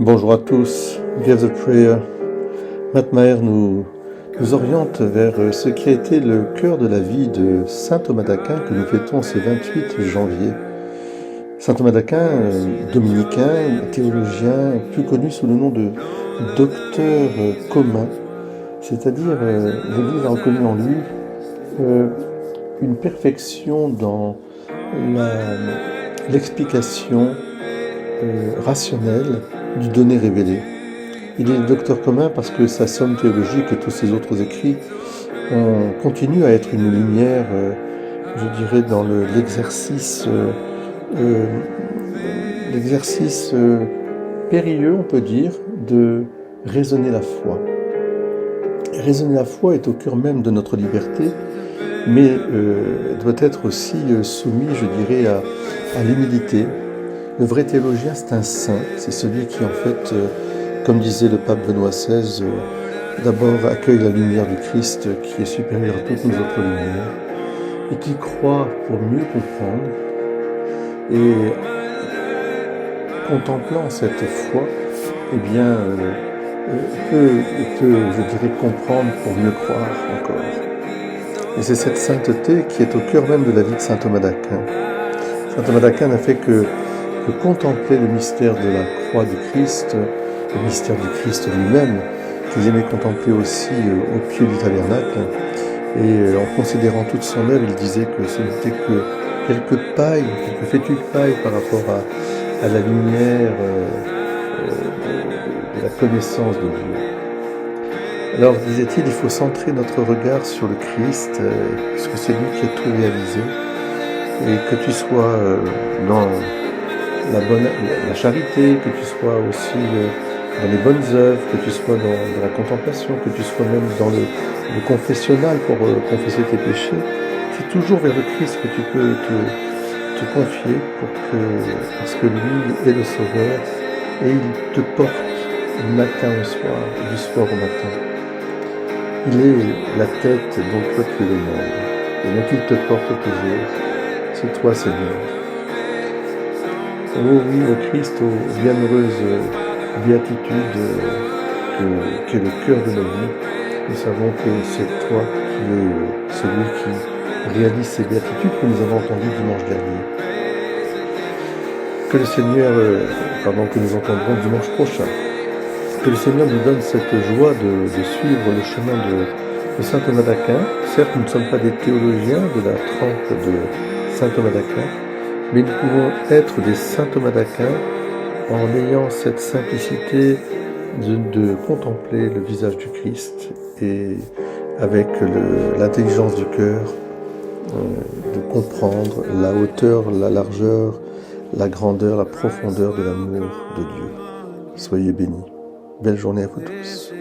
Bonjour à tous, Give the Prayer. Matt Maher nous oriente vers ce qui a été le cœur de la vie de saint Thomas d'Aquin que nous fêtons ce 28 janvier. Saint Thomas d'Aquin, dominicain, théologien, plus connu sous le nom de docteur commun, c'est-à-dire l'Église a reconnu en lui une perfection dans l'explication rationnelle du donné révélé. Il est le docteur commun parce que sa somme théologique et tous ses autres écrits continuent à être une lumière, je dirais, dans l'exercice périlleux, on peut dire, de raisonner la foi. Raisonner la foi est au cœur même de notre liberté, mais doit être aussi soumis, je dirais, à l'humilité. Le vrai théologien, c'est un saint, c'est celui qui, en fait, comme disait le pape Benoît XVI, d'abord accueille la lumière du Christ qui est supérieure à toutes nos autres lumières, et qui croit pour mieux comprendre, et contemplant cette foi, eh bien, peut, je dirais, comprendre pour mieux croire encore. Et c'est cette sainteté qui est au cœur même de la vie de saint Thomas d'Aquin. Saint Thomas d'Aquin n'a fait que contempler le mystère de la croix du Christ, le mystère du Christ lui-même, qu'il aimait contempler aussi au pied du tabernacle. Et en considérant toute son œuvre, il disait que ce n'était que quelques fétus de paille par rapport à la lumière de la connaissance de Dieu. Alors, disait-il, il faut centrer notre regard sur le Christ, puisque c'est lui qui a tout réalisé, et que tu sois dans la charité, que tu sois aussi dans les bonnes œuvres, que tu sois dans la contemplation, que tu sois même dans le confessionnal pour confesser tes péchés. C'est toujours vers le Christ que tu peux te confier parce que lui est le Sauveur et il te porte du matin au soir, du soir au matin. Il est la tête dont toi tu es le membre et donc il te porte toujours. C'est toi, Seigneur. Oh oui, au Christ, aux bienheureuses béatitudes qui est le cœur de nos vies. Nous savons que c'est toi qui es celui qui réalise ces béatitudes que nous avons entendues dimanche dernier. Que le Seigneur, que nous entendrons dimanche prochain, que le Seigneur nous donne cette joie de suivre le chemin de saint Thomas d'Aquin. Certes, nous ne sommes pas des théologiens de la trempe de saint Thomas d'Aquin, mais nous pouvons être des saint Thomas d'Aquin en ayant cette simplicité de contempler le visage du Christ et avec l'intelligence du cœur, de comprendre la hauteur, la largeur, la grandeur, la profondeur de l'amour de Dieu. Soyez bénis. Belle journée à vous tous.